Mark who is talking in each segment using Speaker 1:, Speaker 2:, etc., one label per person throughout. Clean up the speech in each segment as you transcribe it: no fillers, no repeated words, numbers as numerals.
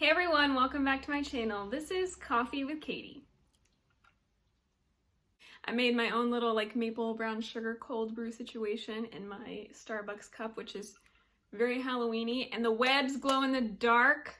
Speaker 1: Hey everyone, welcome back to my channel. This is Coffee with Katie. I made my own little maple brown sugar cold brew situation in my Starbucks cup, which is very Halloween-y, and the webs glow in the dark.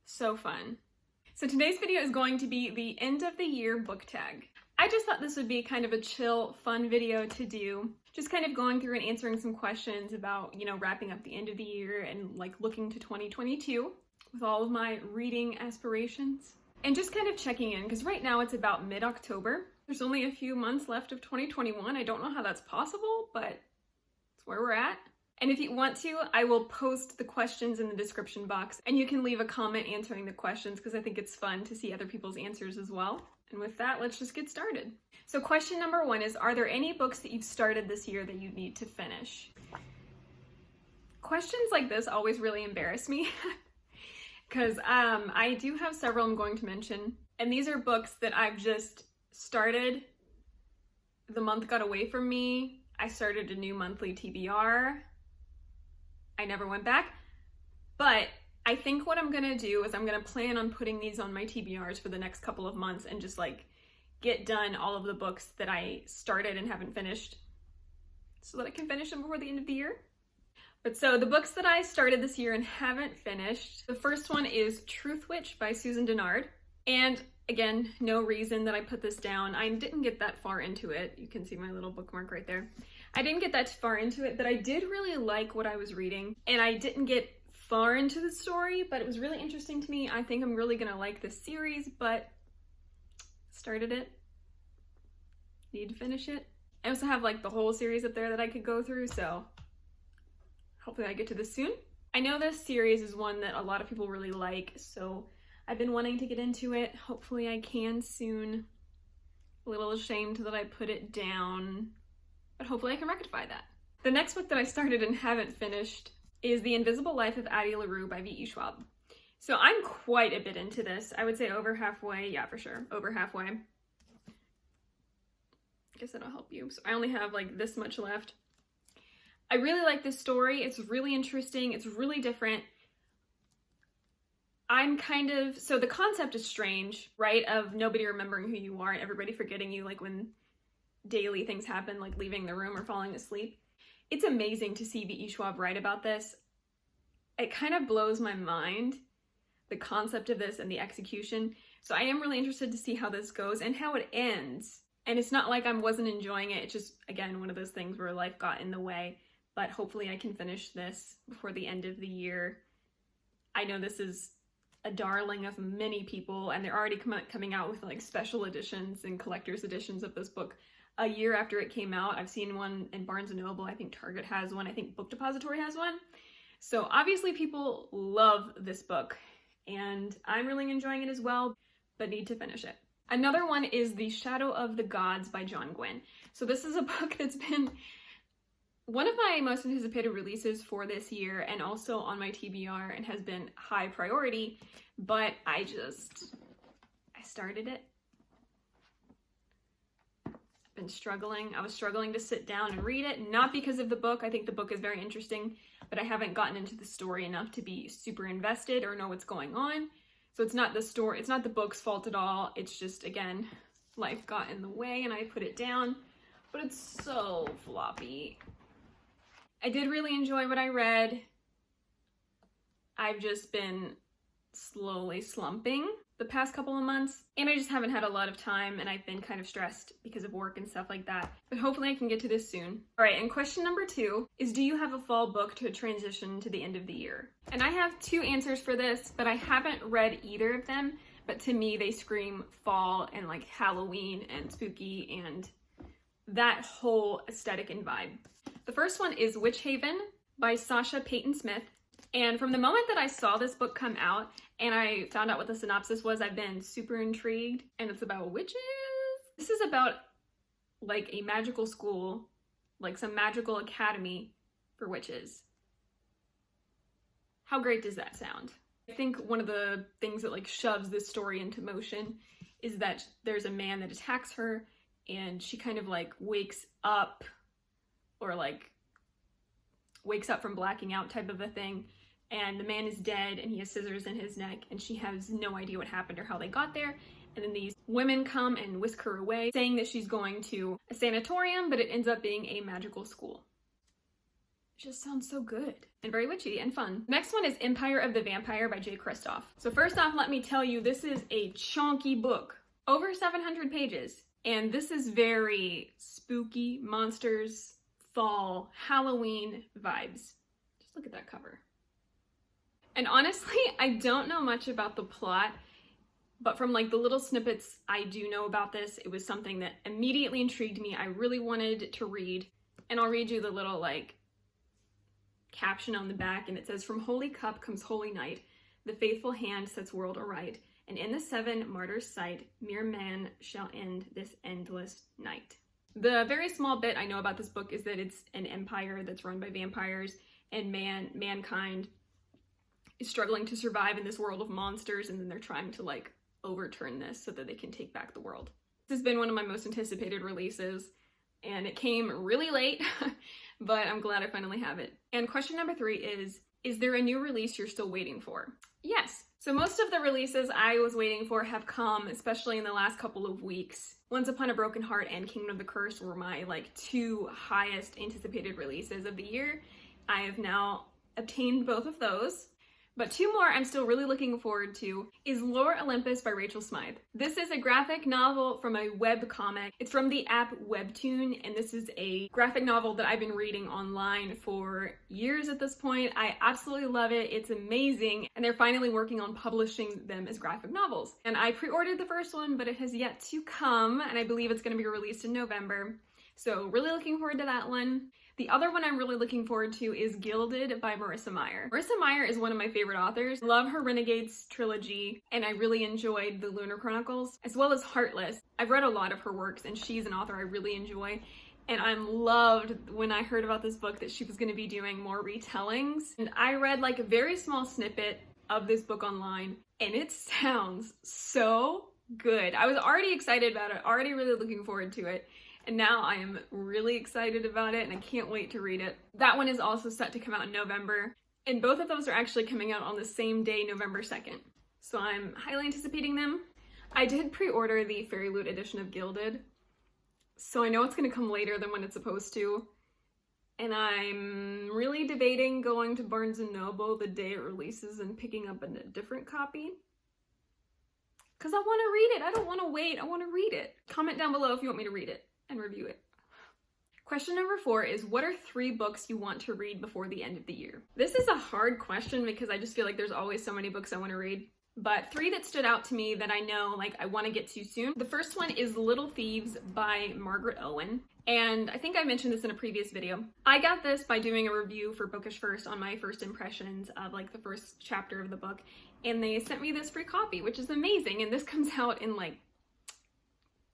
Speaker 1: So fun. So today's video is going to be the end of the year book tag. I just thought this would be kind of a chill, fun video to do. Just kind of going through and answering some questions about, wrapping up the end of the year and looking to 2022 with all of my reading aspirations. And just kind of checking in, because right now it's about mid-October. There's only a few months left of 2021. I don't know how that's possible, but it's where we're at. And if you want to, I will post the questions in the description box, and you can leave a comment answering the questions because I think it's fun to see other people's answers as well. And with that, let's just get started. So question number 1 is, are there any books that you've started this year that you need to finish? Questions like this always really embarrass me because I do have several I'm going to mention, and these are books that I've just started. The month got away from me. I started a new monthly TBR. I never went back, but I think what I'm gonna do is I'm gonna plan on putting these on my TBRs for the next couple of months and just get done all of the books that I started and haven't finished so that I can finish them before the end of the year. But so the books that I started this year and haven't finished, the first one is Truth Witch by Susan Dennard. And again, no reason that I put this down. I didn't get that far into it. You can see my little bookmark right there. I didn't get that far into it, but I did really like what I was reading, and I didn't get far into the story, but it was really interesting to me. I think I'm really gonna like this series, but started it, need to finish it. I also have the whole series up there that I could go through, so hopefully I get to this soon. I know this series is one that a lot of people really like, so I've been wanting to get into it. Hopefully I can soon. A little ashamed that I put it down, but hopefully I can rectify that. The next book that I started and haven't finished is The Invisible Life of Addie Larue by V.E. Schwab. So I'm quite a bit into this. I would say over halfway. Yeah, for sure. Over halfway. I guess that'll help you. So I only have this much left. I really like this story. It's really interesting. It's really different. So the concept is strange, right? Of nobody remembering who you are and everybody forgetting you, when daily things happen, like leaving the room or falling asleep. It's amazing to see V.E. Schwab write about this. It kind of blows my mind, the concept of this and the execution. So I am really interested to see how this goes and how it ends. And it's not like I wasn't enjoying it. It's just, again, one of those things where life got in the way. But hopefully I can finish this before the end of the year. I know this is a darling of many people, and they're already coming out with special editions and collector's editions of this book a year after it came out. I've seen one in Barnes & Noble. I think Target has one. I think Book Depository has one. So obviously people love this book, and I'm really enjoying it as well, but need to finish it. Another one is The Shadow of the Gods by Gwynn. So this is a book that's been one of my most anticipated releases for this year, and also on my TBR, and has been high priority, but I started it. Been struggling. I was struggling to sit down and read it, not because of the book. I think the book is very interesting, but I haven't gotten into the story enough to be super invested or know what's going on. So it's not the story, it's not the book's fault at all. It's just, again, life got in the way and I put it down, but it's so floppy. I did really enjoy what I read. I've just been slowly slumping the past couple of months, and I just haven't had a lot of time, and I've been kind of stressed because of work and stuff like that. But hopefully I can get to this soon. All right, and question number 2 is, do you have a fall book to transition to the end of the year? And I have 2 answers for this, but I haven't read either of them, but to me they scream fall and Halloween and spooky and that whole aesthetic and vibe. The first one is Witch Haven by Sasha Peyton Smith. And from the moment that I saw this book come out and I found out what the synopsis was, I've been super intrigued. And it's about witches. This is about a magical school, some magical academy for witches. How great does that sound? I think one of the things that shoves this story into motion is that there's a man that attacks her, and she kind of wakes up, or wakes up from blacking out type of a thing, and the man is dead and he has scissors in his neck and she has no idea what happened or how they got there. And then these women come and whisk her away, saying that she's going to a sanatorium, but it ends up being a magical school. It just sounds so good and very witchy and fun. Next one is Empire of the Vampire by J. Kristoff. So first off, let me tell you, this is a chunky book, over 700 pages. And this is very spooky, monsters, fall, Halloween vibes. Just look at that cover. And honestly, I don't know much about the plot, but from like the little snippets I do know about this, it was something that immediately intrigued me. I really wanted to read, and I'll read you the little like caption on the back, and it says, "From holy cup comes holy night, the faithful hand sets world aright, and in the 7 martyrs' sight, mere man shall end this endless night." The very small bit I know about this book is that it's an empire that's run by vampires, and mankind is struggling to survive in this world of monsters, and then they're trying to like overturn this so that they can take back the world. This has been one of my most anticipated releases, and it came really late, but I'm glad I finally have it. And question number 3 is there a new release you're still waiting for? Yes. So most of the releases I was waiting for have come, especially in the last couple of weeks. Once Upon a Broken Heart and Kingdom of the Curse were my like 2 highest anticipated releases of the year. I have now obtained both of those. But 2 more I'm still really looking forward to is Lore Olympus by Rachel Smythe. This is a graphic novel from a web comic. It's from the app Webtoon, and this is a graphic novel that I've been reading online for years at this point. I absolutely love it. It's amazing, and they're finally working on publishing them as graphic novels. And I pre-ordered the first one, but it has yet to come, and I believe it's going to be released in November. So really looking forward to that one. The other one I'm really looking forward to is Gilded by Marissa Meyer. Marissa Meyer is one of my favorite authors. I love her Renegades trilogy, and I really enjoyed the Lunar Chronicles, as well as Heartless. I've read a lot of her works, and she's an author I really enjoy. And I loved when I heard about this book that she was going to be doing more retellings. And I read like a very small snippet of this book online, and it sounds so good. I was already excited about it, already really looking forward to it. And now I am really excited about it, and I can't wait to read it. That one is also set to come out in November, and both of those are actually coming out on the same day, November 2nd. So I'm highly anticipating them. I did pre-order the Fairy Loot edition of Gilded, so I know it's going to come later than when it's supposed to. And I'm really debating going to Barnes & Noble the day it releases and picking up a different copy. Because I want to read it. I don't want to wait. I want to read it. Comment down below if you want me to read it and review it. Question number 4 is, what are 3 books you want to read before the end of the year? This is a hard question because I just feel like there's always so many books I want to read. But 3 that stood out to me that I know like I want to get to soon. The first one is Little Thieves by Margaret Owen. And I think I mentioned this in a previous video. I got this by doing a review for Bookish First on my first impressions of like the first chapter of the book. And they sent me this free copy, which is amazing. And this comes out in like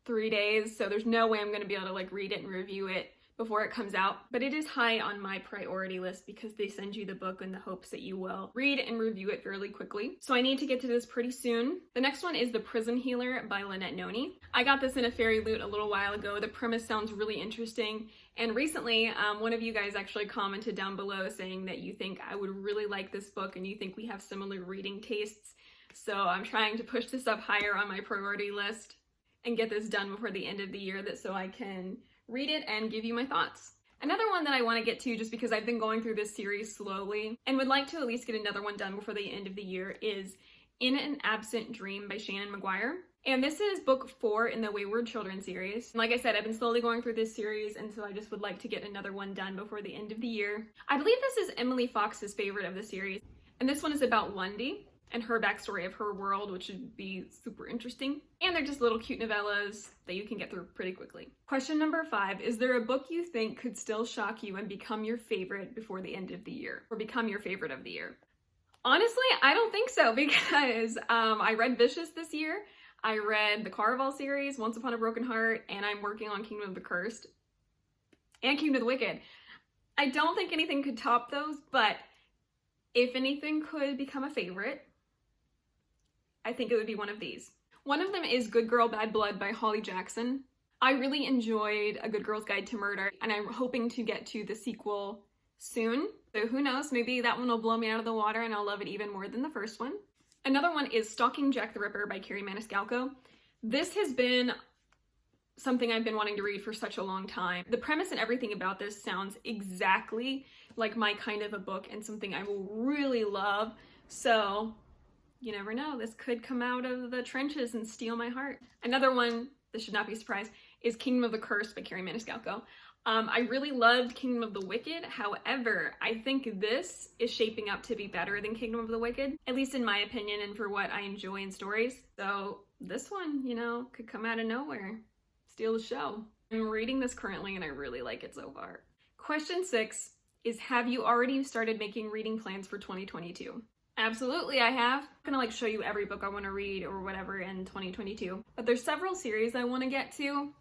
Speaker 1: 3 days, so there's no way I'm going to be able to like read it and review it before it comes out, but it is high on my priority list because they send you the book in the hopes that you will read and review it fairly quickly. So I need to get to this pretty soon. The next one is The Prison Healer by Lynette Noni. I got this in a Fairy Loot a little while ago. The premise sounds really interesting, and recently one of you guys actually commented down below saying that you think I would really like this book and you think we have similar reading tastes. So I'm trying to push this up higher on my priority list and get this done before the end of the year so I can read it and give you my thoughts. Another one that I want to get to just because I've been going through this series slowly and would like to at least get another one done before the end of the year is In an Absent Dream by Shannon McGuire. And this is book 4 in the Wayward Children series. Like I said, I've been slowly going through this series, and so I just would like to get another one done before the end of the year. I believe this is Emily Fox's favorite of the series, and this one is about Lundy and her backstory of her world, which would be super interesting. And they're just little cute novellas that you can get through pretty quickly. Question number 5, is there a book you think could still shock you and become your favorite before the end of the year, or become your favorite of the year? Honestly, I don't think so, because I read Vicious this year, I read the Caraval series, Once Upon a Broken Heart, and I'm working on Kingdom of the Cursed and Kingdom of the Wicked. I don't think anything could top those, but if anything could become a favorite, I think it would be one of these. One of them is Good Girl, Bad Blood by Holly Jackson. I really enjoyed A Good Girl's Guide to Murder, and I'm hoping to get to the sequel soon. So who knows, maybe that one will blow me out of the water and I'll love it even more than the first one. Another one is Stalking Jack the Ripper by Carrie Maniscalco. This has been something I've been wanting to read for such a long time. The premise and everything about this sounds exactly like my kind of a book and something I will really love. So you never know, this could come out of the trenches and steal my heart. Another one, this should not be a surprise, is Kingdom of the Curse by Carrie Maniscalco. I really loved Kingdom of the Wicked. However, I think this is shaping up to be better than Kingdom of the Wicked, at least in my opinion and for what I enjoy in stories. So this one, you know, could come out of nowhere, steal the show. I'm reading this currently and I really like it so far. Question 6 is, have you already started making reading plans for 2022? Absolutely, I have. I'm gonna show you every book I want to read or whatever in 2022. But there's several series I want to get to.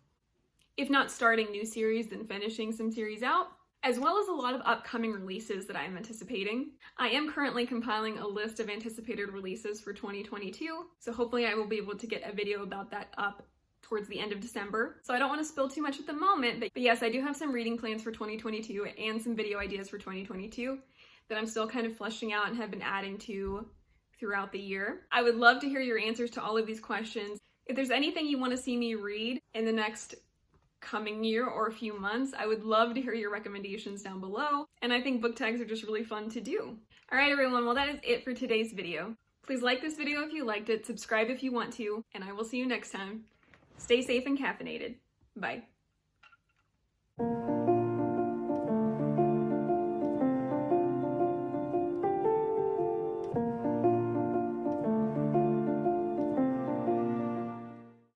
Speaker 1: If not starting new series, then finishing some series out, as well as a lot of upcoming releases that I'm anticipating. I am currently compiling a list of anticipated releases for 2022, so hopefully I will be able to get a video about that up towards the end of December. So I don't want to spill too much at the moment, but yes, I do have some reading plans for 2022 and some video ideas for 2022 that I'm still kind of fleshing out and have been adding to throughout the year. I would love to hear your answers to all of these questions. If there's anything you want to see me read in the next coming year or a few months, I would love to hear your recommendations down below. And I think book tags are just really fun to do. All right, everyone, well, that is it for today's video. Please like this video if you liked it, subscribe if you want to, and I will see you next time. Stay safe and caffeinated. Bye.